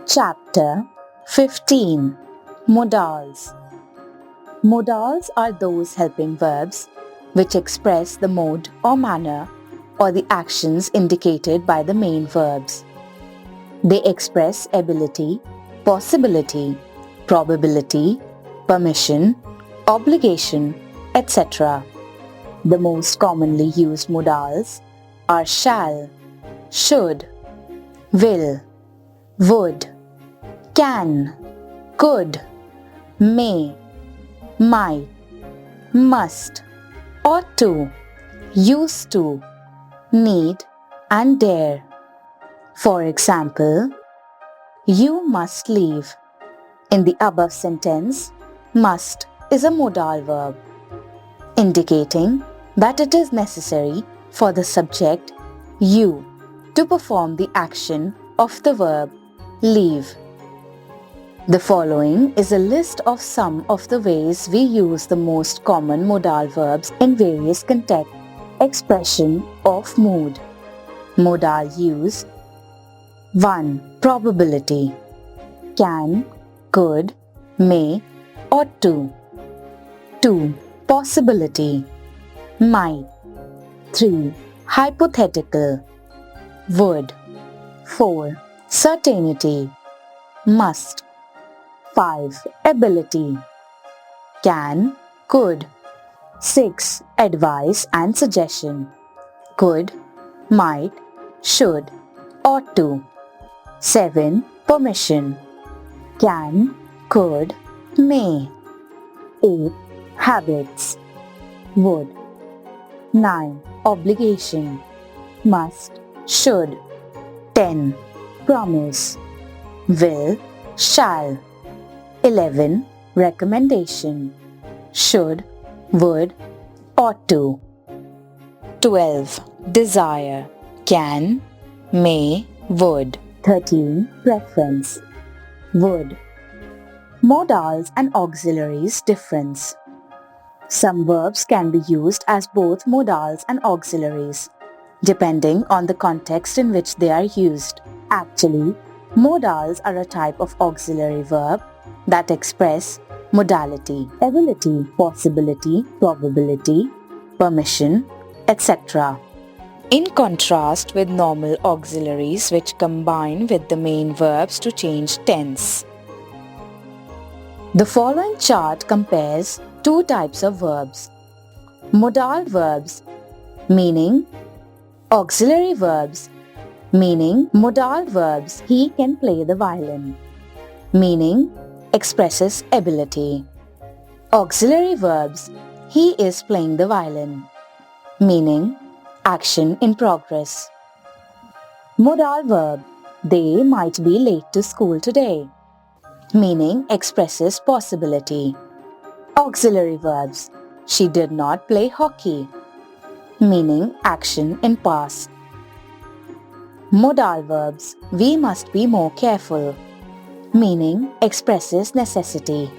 Chapter 15. Modals. Modals are those helping verbs which express the mode or manner or the actions indicated by the main verbs. They express ability, possibility, probability, permission, obligation, etc. The most commonly used modals are shall, should, will, would, can, could, may, might, must, ought to, used to, need, and dare. For example, you must leave. In the above sentence, must is a modal verb, indicating that it is necessary for the subject, you, to perform the action of the verb leave. The following is a list of some of the ways we use the most common modal verbs in various contexts. Expression of mood. Modal use. 1. Probability. Can, could, may, ought to. 2. Possibility. Might. 3. Hypothetical. Would. 4. Certainty. Must. 5. Ability. Can, could. 6. Advice and suggestion. Could, might, should, ought to. 7. Permission. Can, could, may. 8. Habits. Would. 9. Obligation. Must, should. 10. Promise. Will, shall. 11. Recommendation. Should, would, ought to. 12. Desire. Can, may, would. 13. Preference. Would. Modals and auxiliaries difference. Some verbs can be used as both modals and auxiliaries, depending on the context in which they are used. Actually, modals are a type of auxiliary verb that express modality, ability, possibility, probability, permission, etc. In contrast with normal auxiliaries which combine with the main verbs to change tense. The following chart compares two types of verbs. Modal verbs, meaning auxiliary verbs, meaning modal verbs he can play the violin, meaning expresses ability. Auxiliary verbs he is playing the violin, meaning action in progress. Modal verb they might be late to school today, meaning expresses possibility. Auxiliary verbs she did not play hockey, meaning action in past. Modal verbs we must be more careful, meaning expresses necessity.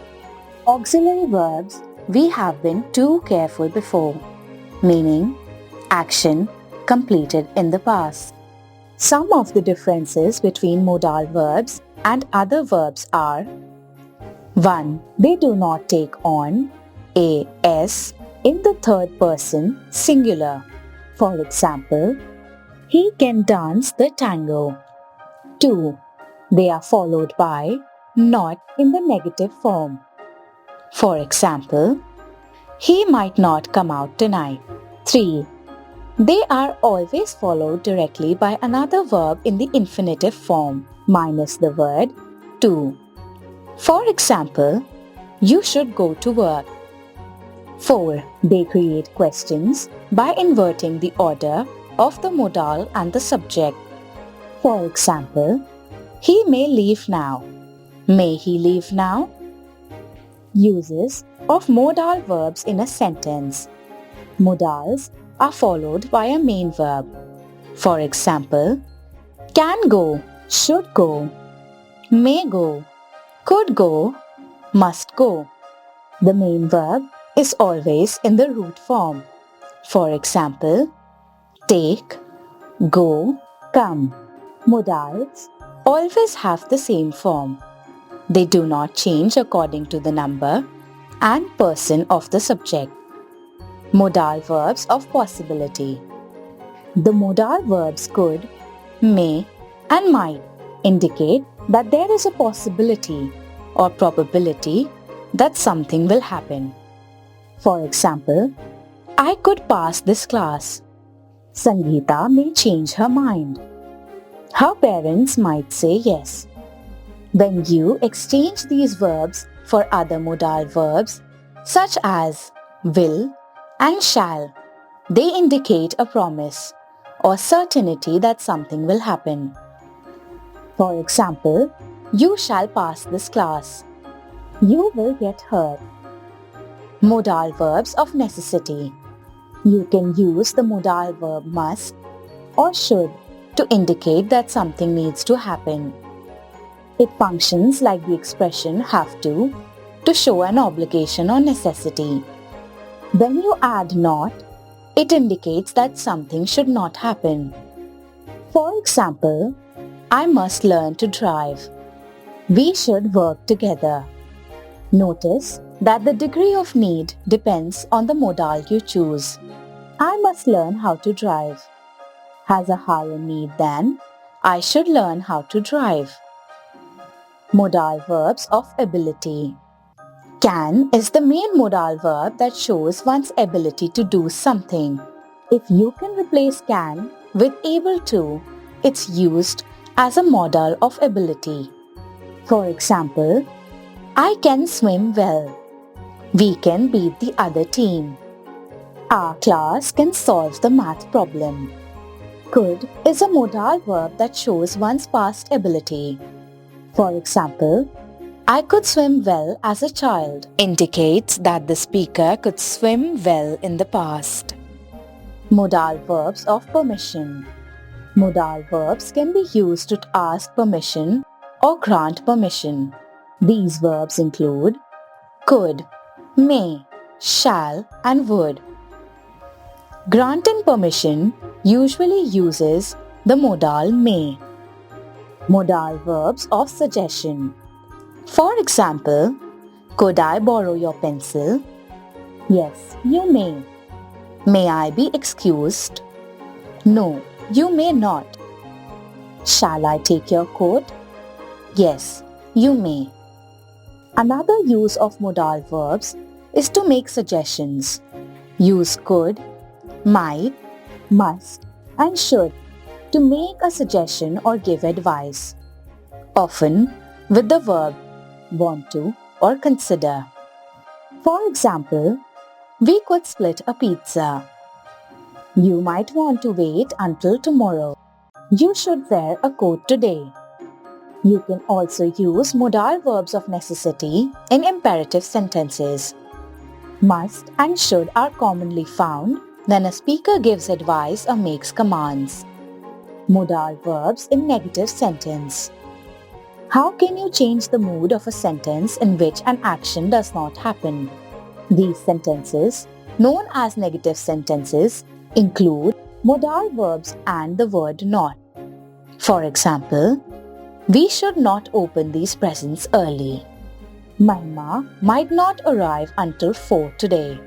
Auxiliary verbs we have been too careful before, meaning action completed in the past. Some of the differences between modal verbs and other verbs are: 1. They do not take on a s in the third person singular. For example, he can dance the tango. 2. They are followed by not in the negative form. For example, he might not come out tonight. 3. They are always followed directly by another verb in the infinitive form minus the word to. For example, you should go to work. 4. They create questions by inverting the order of the modal and the subject. For example, he may leave now. May he leave now? Uses of modal verbs in a sentence. Modals are followed by a main verb. For example, can go, should go, may go, could go, must go. The main verb is always in the root form. For example, take, go, come. Modals always have the same form. They do not change according to the number and person of the subject. Modal verbs of possibility. The modal verbs could, may, and might indicate that there is a possibility or probability that something will happen. For example, I could pass this class. Sangeeta may change her mind. Her parents might say yes. When you exchange these verbs for other modal verbs, such as will and shall, they indicate a promise or certainty that something will happen. For example, you shall pass this class. You will get hurt. Modal verbs of necessity. You can use the modal verb must or should to indicate that something needs to happen. It functions like the expression have to show an obligation or necessity. When you add not, it indicates that something should not happen. For example, I must learn to drive. We should work together. Notice that the degree of need depends on the modal you choose. I must learn how to drive has a higher need than I should learn how to drive. Modal verbs of ability. Can is the main modal verb that shows one's ability to do something. If you can replace can with able to, it's used as a modal of ability. For example, I can swim well. We can beat the other team. Our class can solve the math problem. Could is a modal verb that shows one's past ability. For example, I could swim well as a child indicates that the speaker could swim well in the past. Modal verbs of permission. Modal verbs can be used to ask permission or grant permission. These verbs include could, may, shall, and would. Granting permission usually uses the modal may. Modal verbs of suggestion. For example, could I borrow your pencil? Yes, you may. May I be excused? No, you may not. Shall I take your coat? Yes, you may. Another use of modal verbs is to make suggestions. Use could, might, must, and should to make a suggestion or give advice, often with the verb want to or consider. For example, we could split a pizza. You might want to wait until tomorrow. You should wear a coat today. You can also use modal verbs of necessity in imperative sentences. Must and should are commonly found when a speaker gives advice or makes commands. Modal verbs in negative sentence. How can you change the mood of a sentence in which an action does not happen? These sentences, known as negative sentences, include modal verbs and the word not. For example, we should not open these presents early. My ma might not arrive until 4 today.